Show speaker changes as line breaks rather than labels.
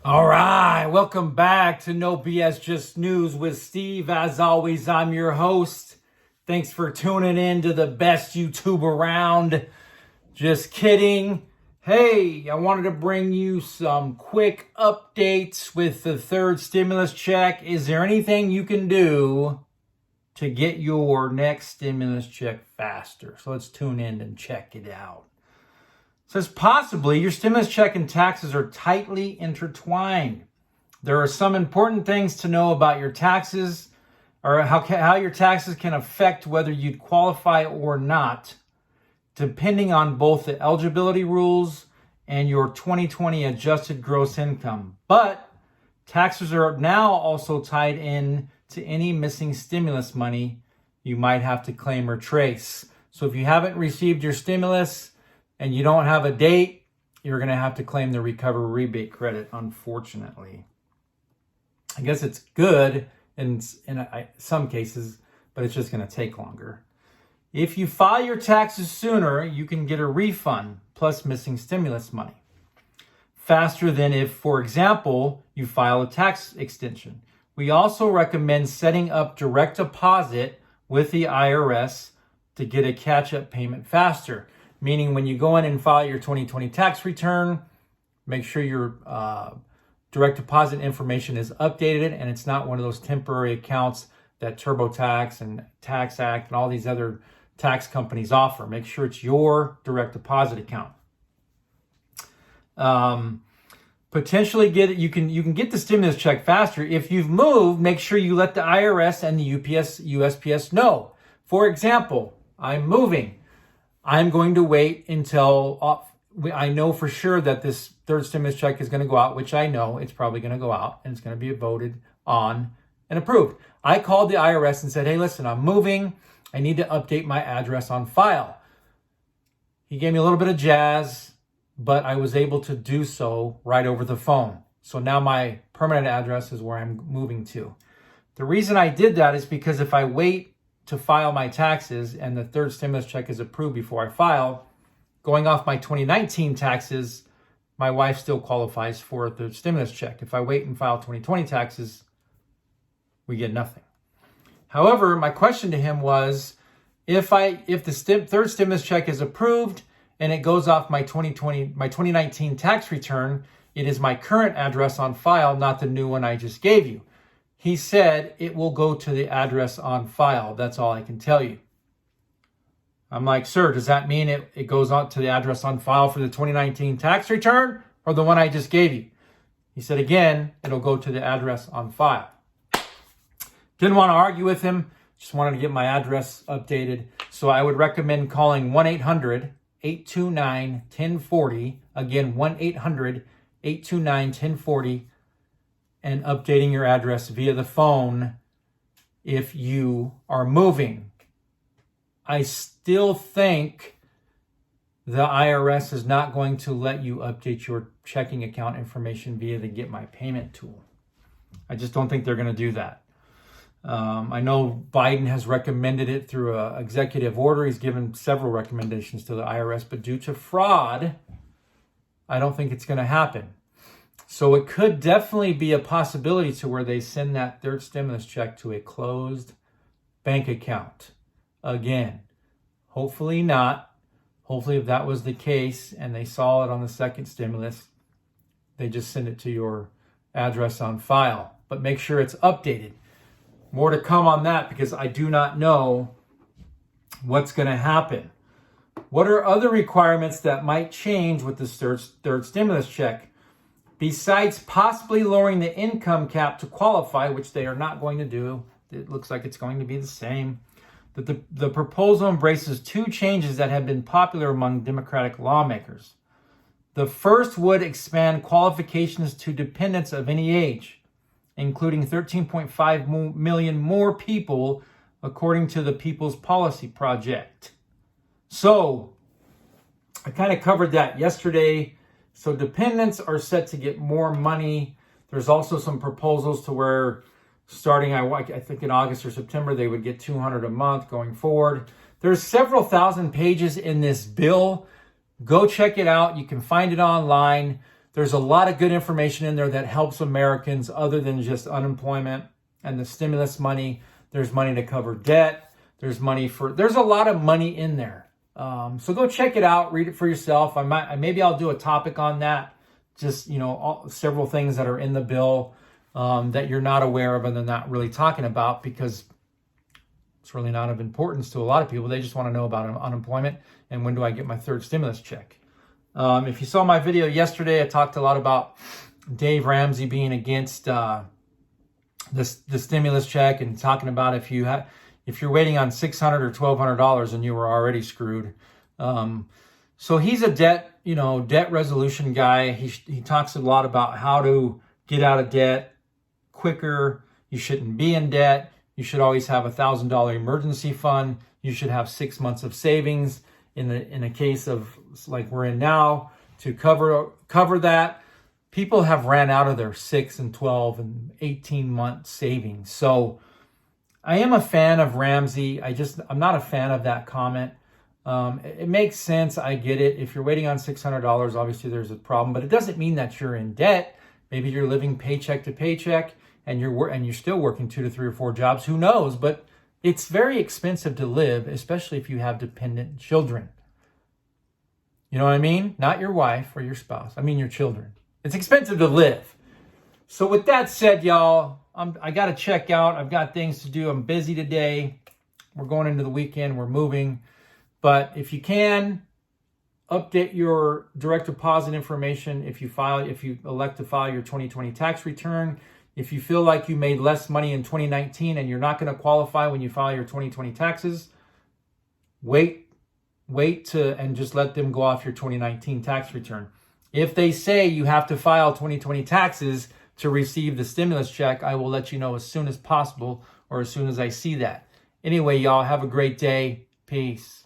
All right, welcome back to No BS Just News with Steve. As always, I'm your host. Thanks for tuning in to the best YouTube around. Just kidding. Hey, I wanted to bring you some quick updates with the third stimulus check. Is there anything you can do to get your next stimulus check faster? So let's tune in and check it out. It says possibly your stimulus check and taxes are tightly intertwined. There are some important things to know about your taxes or how your taxes can affect whether you'd qualify or not, depending on both the eligibility rules and your 2020 adjusted gross income. But taxes are now also tied in to any missing stimulus money you might have to claim or trace. So if you haven't received your stimulus and you don't have a date, you're going to have to claim the recovery rebate credit, unfortunately. I guess it's good in some cases, but it's just going to take longer. If you file your taxes sooner, you can get a refund plus missing stimulus money faster than if, for example, you file a tax extension. We also recommend setting up direct deposit with the IRS to get a catch-up payment faster. Meaning when you go in and file your 2020 tax return, make sure your direct deposit information is updated and it's not one of those temporary accounts that TurboTax and Tax Act and all these other tax companies offer. Make sure it's your direct deposit account. Potentially you can get the stimulus check faster. If you've moved, make sure you let the IRS and the USPS know. For example, I'm moving. I'm going to wait until I know for sure that this third stimulus check is going to go out, which I know it's probably going to go out and it's going to be voted on and approved. I called the IRS and said, hey, listen, I'm moving. I need to update my address on file. He gave me a little bit of jazz, but I was able to do so right over the phone. So now my permanent address is where I'm moving to. The reason I did that is because if I wait to file my taxes and the third stimulus check is approved before I file, going off my 2019 taxes, my wife still qualifies for the stimulus check. If I wait and file 2020 taxes, we get nothing. However, my question to him was, if the third stimulus check is approved and it goes off my 2019 tax return, it is my current address on file, not the new one I just gave you. He said it will go to the address on file. That's all I can tell you. I'm like, sir, does that mean it goes on to the address on file for the 2019 tax return or the one I just gave you? He said, again, it'll go to the address on file. Didn't want to argue with him. Just wanted to get my address updated. So I would recommend calling 1-800-829-1040. Again, 1-800-829-1040. And updating your address via the phone if you are moving. I still think the IRS is not going to let you update your checking account information via the Get My Payment tool. I just don't think they're going to do that. I know Biden has recommended it through an executive order. He's given several recommendations to the IRS, but due to fraud, I don't think it's going to happen. So it could definitely be a possibility to where they send that third stimulus check to a closed bank account. Again, hopefully not. Hopefully if that was the case and they saw it on the second stimulus, they just send it to your address on file. But make sure it's updated. More to come on that because I do not know what's going to happen. What are other requirements that might change with the third stimulus check? Besides possibly lowering the income cap to qualify, which they are not going to do, it looks like it's going to be the same. The proposal embraces two changes that have been popular among Democratic lawmakers. The first would expand qualifications to dependents of any age, including 13.5 million more people, according to the People's Policy Project. So, I kind of covered that yesterday. So dependents are set to get more money. There's also some proposals to where starting, I think in August or September, they would get $200 a month going forward. There's several thousand pages in this bill. Go check it out. You can find it online. there's a lot of good information in there that helps Americans other than just unemployment and the stimulus money. There's money to cover debt. There's a lot of money in there. So go check it out, read it for yourself. Maybe I'll do a topic on that. Just, several things that are in the bill that you're not aware of and they're not really talking about because it's really not of importance to a lot of people. They just want to know about unemployment and when do I get my third stimulus check. If you saw my video yesterday, I talked a lot about Dave Ramsey being against the stimulus check and talking about if you're waiting on $600 or $1,200 and you were already screwed. So he's a debt resolution guy. He talks a lot about how to get out of debt quicker. You shouldn't be in debt. You should always have $1,000 emergency fund. You should have 6 months of savings in a case of like we're in now to cover that. People have ran out of their 6 and 12 and 18 month savings. So I am a fan of Ramsey. I'm not a fan of that comment. It makes sense. I get it. If you're waiting on $600, obviously there's a problem, but it doesn't mean that you're in debt. Maybe you're living paycheck to paycheck and you're still working 2 to 3 or 4 jobs. Who knows? But it's very expensive to live, especially if you have dependent children. You know what I mean? Not your wife or your spouse. I mean your children. It's expensive to live. So with that said, y'all, I got to check out. I've got things to do. I'm busy today. We're going into the weekend. We're moving. But if you can, update your direct deposit information if you elect to file your 2020 tax return. If you feel like you made less money in 2019 and you're not going to qualify when you file your 2020 taxes, wait and just let them go off your 2019 tax return. If they say you have to file 2020 taxes to receive the stimulus check, I will let you know as soon as possible or as soon as I see that. Anyway, y'all, have a great day. Peace.